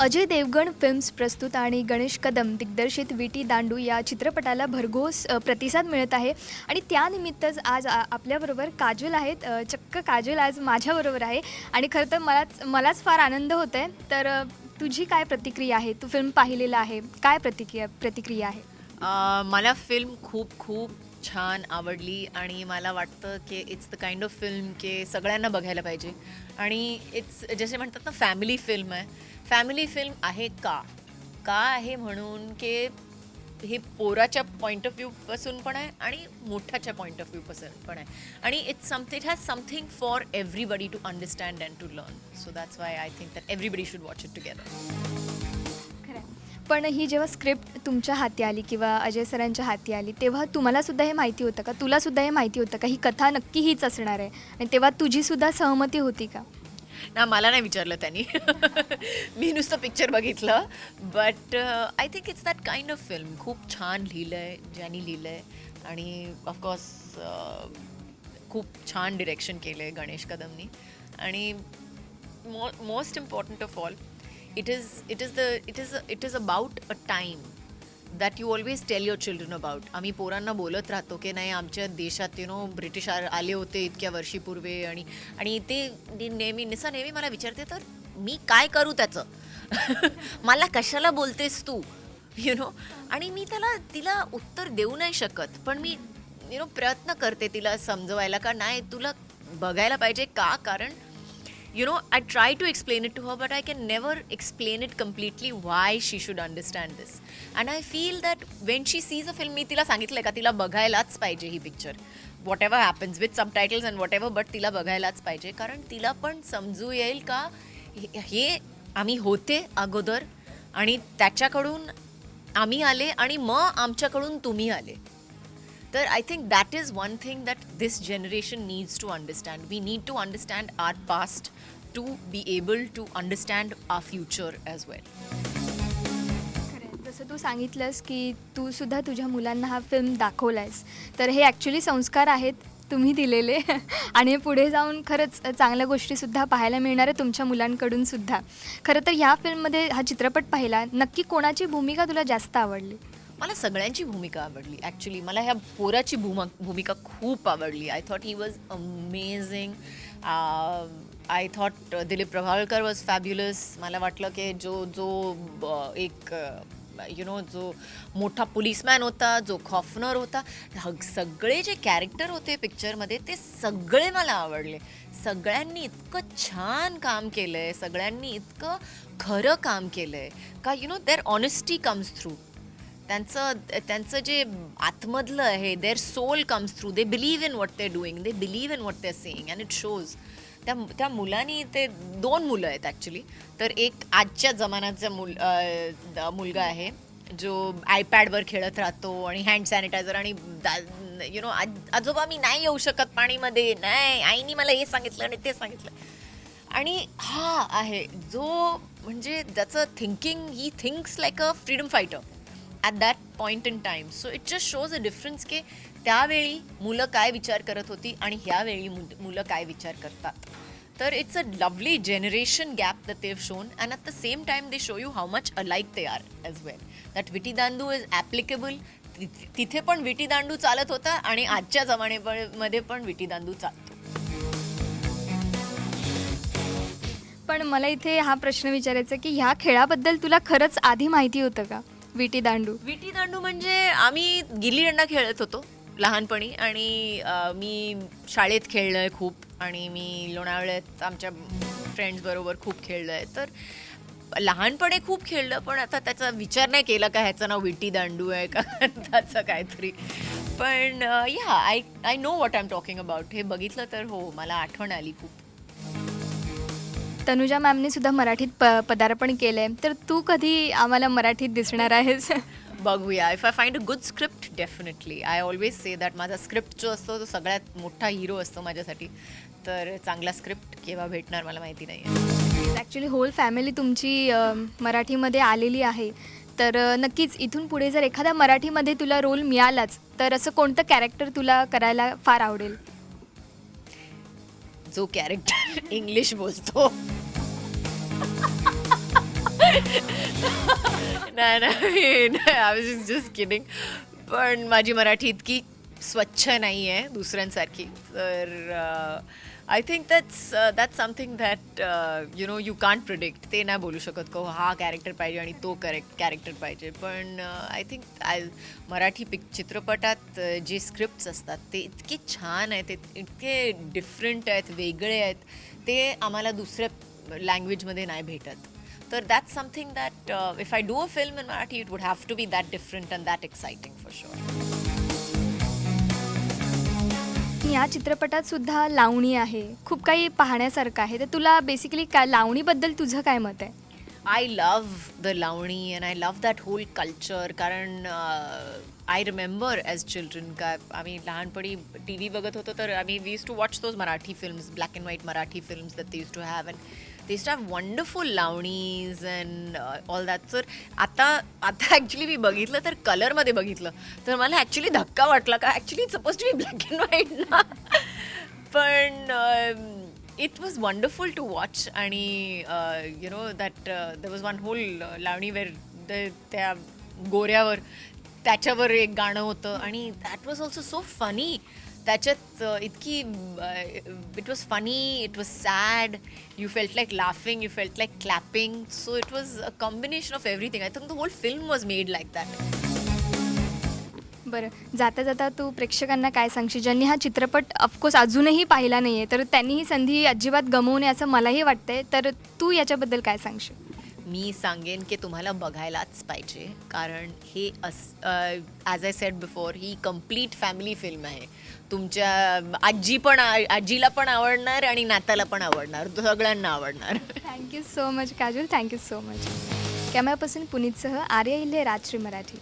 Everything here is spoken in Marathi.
अजय देवगण फिल्म्स प्रस्तुत आणि गणेश कदम दिग्दर्शित विटी दांडू या चित्रपटाला भरघोस प्रतिसाद मिळत आहे आणि त्यानिमित्तच आज आपल्याबरोबर काजोल आहेत. चक्क काजोल आज माझ्याबरोबर आहे आणि खरं तर मलाच फार आनंद होत आहे. तर तुझी काय प्रतिक्रिया आहे? तू फिल्म पाहिलेलं आहे, काय प्रतिक्रिया आहे? मला फिल्म खूप खूप छान आवडली आणि मला वाटतं की it's the kind of film की सगळ्यांना बघायला पाहिजे. आणि इट्स जसे म्हणतात ना, फॅमिली फिल्म आहे. फॅमिली फिल्म आहे का आहे म्हणून की हे पोराच्या पॉईंट ऑफ व्ह्यूपासून पण आहे आणि मोठ्याच्या पॉईंट ऑफ व्ह्यूपासून पण आहे. आणि it has something for everybody to understand and to learn. So that's why I think that everybody should watch it together. खरं आहे. पण ही जेव्हा स्क्रिप्ट तुमच्या हाती आली किंवा अजय सरांच्या हाती आली, तेव्हा तुम्हालासुद्धा हे माहिती होतं का? तुलासुद्धा हे माहिती होतं का ही कथा नक्की हीच असणार आहे? आणि तेव्हा तुझीसुद्धा सहमती होती का? ना, मला नाही विचारलं त्यांनी. मी नुसतं पिक्चर बघितलं. But I think it's that kind of film. खूप छान लिहिलं आहे ज्यांनी लिहिलं आहे. आणि ऑफकोर्स खूप छान डिरेक्शन केलं आहे गणेश कदमनी. आणि most important of all, it is about a time that you always tell your children about. आम्ही पोरांना बोलत राहतो की नाही, आमच्या देशात ब्रिटिश आले होते इतक्या वर्षीपूर्वी. आणि ते नेहमी मला विचारते, तर मी काय करू त्याचं? मला कशाला बोलतेस तू? आणि मी तिला उत्तर देऊ नाही शकत. पण मी प्रयत्न करते तिला समजवायला का नाही, तुला बघायला पाहिजे का? कारण I try to explain it to her, but I can never explain it completely why she should understand this. And I feel that when she sees a film, मी तिला सांगितलंय का तिला बघायलाच पाहिजे ही picture. Whatever happens with subtitles and whatever, but तिला बघायलाच पाहिजे. कारण तिला पण समजू येईल का हे आम्ही होते अगोदर आणि त्याच्याकडून आम्ही आले आणि मग आमच्याकडून तुम्ही आले. तर I think that is one thing that this generation needs to understand. We need to understand our past to be able to understand our future as well. खरं, जसं तू सांगितलंस की तू सुद्धा तुझ्या मुलांना हा फिल्म दाखवलायस, तर हे ॲक्च्युली संस्कार आहेत तुम्ही दिलेले. आणि पुढे जाऊन खरंच चांगल्या गोष्टीसुद्धा पाहायला मिळणार आहे तुमच्या मुलांकडून सुद्धा. खरं तर ह्या फिल्ममध्ये हा चित्रपट पाहिला, नक्की कोणाची भूमिका तुला जास्त आवडली? मला सगळ्यांची भूमिका आवडली. ॲक्च्युली मला ह्या पोराची भूमिका खूप आवडली. I thought he was amazing. I thought Dilip Prabhavalkar was fabulous. मला वाटलं की जो एक जो मोठा पोलिसमॅन होता, जो खॉफनर होता, सगळे जे कॅरेक्टर होते पिक्चरमध्ये ते सगळे मला आवडले. सगळ्यांनी इतकं छान काम केलं आहे, सगळ्यांनी इतकं खरं काम केलं आहे का देअर ऑनेस्टी कम्स थ्रू. त्यांचं जे आतमधलं आहे, their soul comes through. They believe in what they doing, they believe in what they are saying and it shows. त्या मुलांनी, ते 2 मुलं आहेत ॲक्च्युली. तर एक आजच्या जमान्याचा मुलगा आहे जो आयपॅडवर खेळत राहतो आणि हँड सॅनिटायझर आणि आजोबा मी नाही येऊ शकत पाणीमध्ये, नाही आईनी मला हे सांगितलं आणि ते सांगितलं. आणि हा आहे जो म्हणजे त्याचं thinking, he thinks like a freedom fighter at that point in time. So it just shows a difference की त्यावेळी मुलं काय विचार करत होती आणि ह्यावेळी मुलं काय विचार करतात. तर it's a lovely generation gap that they have shown and at the same time they show you how much alike they are as well. That विटी दांडू इज ॲप्लिकेबल. तिथे पण विटी दांडू चालत होता आणि आजच्या जमान्यामध्ये पण विटी दांडू चालतो. पण मला इथे हा प्रश्न विचारायचा की ह्या खेळाबद्दल तुला खरंच आधी माहिती होतं का? विटी दांडू म्हणजे आम्ही गिल्ली डंडा खेळत होतो लहानपणी. आणि मी शाळेत खेळलं आहे खूप. आणि मी लोणावळ्यात आमच्या फ्रेंड्सबरोबर खूप खेळलं आहे. तर लहानपणी खूप खेळलं, पण आता त्याचा विचार नाही केला का ह्याचं नाव विटी दांडू आहे का त्याचं काहीतरी. पण I know what I am talking about. हे बघितलं तर हो, मला आठवण आली खूप. तनुजा मॅमने सुद्धा मराठीत पदार्पण केलं आहे, तर तू कधी आम्हाला मराठीत दिसणार आहेस? बघूया. If I find a good script, definitely. I always say that माझा स्क्रिप्ट जो असतो तो सगळ्यात मोठा हिरो असतो माझ्यासाठी. तर चांगला स्क्रिप्ट केव्हा भेटणार मला माहिती नाही आहे. ॲक्च्युली होल फॅमिली तुमची मराठीमध्ये आलेली आहे. तर नक्कीच इथून पुढे जर एखादा मराठीमध्ये तुला रोल मिळालाच, तर असं कोणतं कॅरेक्टर तुला करायला फार आवडेल? जो कॅरेक्टर इंग्लिश बोलतो. नाही नाही आय वॉज जस्ट किडिंग. पण माझी मराठी इतकी स्वच्छ नाही आहे दुसऱ्यांसारखी. तर I think that's something that you can't predict. ते नाही बोलू शकत का हा कॅरेक्टर पाहिजे आणि तो कॅरेक्टर पाहिजे. पण आय थिंक मराठी चित्रपटात जे स्क्रिप्ट्स असतात ते इतके छान आहेत, ते इतके डिफरंट आहेत, वेगळे आहेत, ते आम्हाला दुसऱ्या लँग्वेजमध्ये नाही भेटत. तर that's something that if I do a film in Marathi it would have to be that different and that exciting for sure. या चित्रपटात सुद्धा लावणी आहे, खूप काही पाहण्यासारखं आहे. तर तुला बेसिकली काय लावणीबद्दल तुझं काय मत आहे? I love the lavani and I love that whole culture. कारण आय रिमेंबर ॲज चिल्ड्रन का आम्ही लहानपणी टी व्ही बघत होतो, तर आम्ही we use to watch those Marathi films, black and white Marathi films that they use to have, and they use to have wonderful lavanis and all that. तर आता ॲक्च्युली मी बघितलं तर कलरमध्ये बघितलं तर मला ॲक्च्युली धक्का वाटला का actually it's suppose to be black and white ना. पण it was wonderful to watch. आणि that there was one whole Lavani where त्या गोऱ्यावर त्याच्यावर एक गाणं होतं आणि that was also so funny. त्याच्यात इतकी it was funny, it was sad, you felt like laughing, you felt like clapping, so it was a combination of everything. I think the whole film was made like that. बरं, जाता जाता तू प्रेक्षकांना काय सांगशील ज्यांनी हा चित्रपट ऑफकोर्स अजूनही पाहिला नाही आहे, तर त्यांनी ही संधी अजिबात गमवू नये असं मलाही वाटतंय. तर तू याच्याबद्दल काय सांगशील? मी सांगेन की तुम्हाला बघायलाच पाहिजे. कारण हे as I said before he complete family film आहे. तुमच्या आजीला पण आवडणार आणि नाताला पण आवडणार, सगळ्यांना आवडणार. Thank you so much Kajal, thank you so much. Cameraperson पुनीतसह आर्या इल्ले, राजश्री मराठी.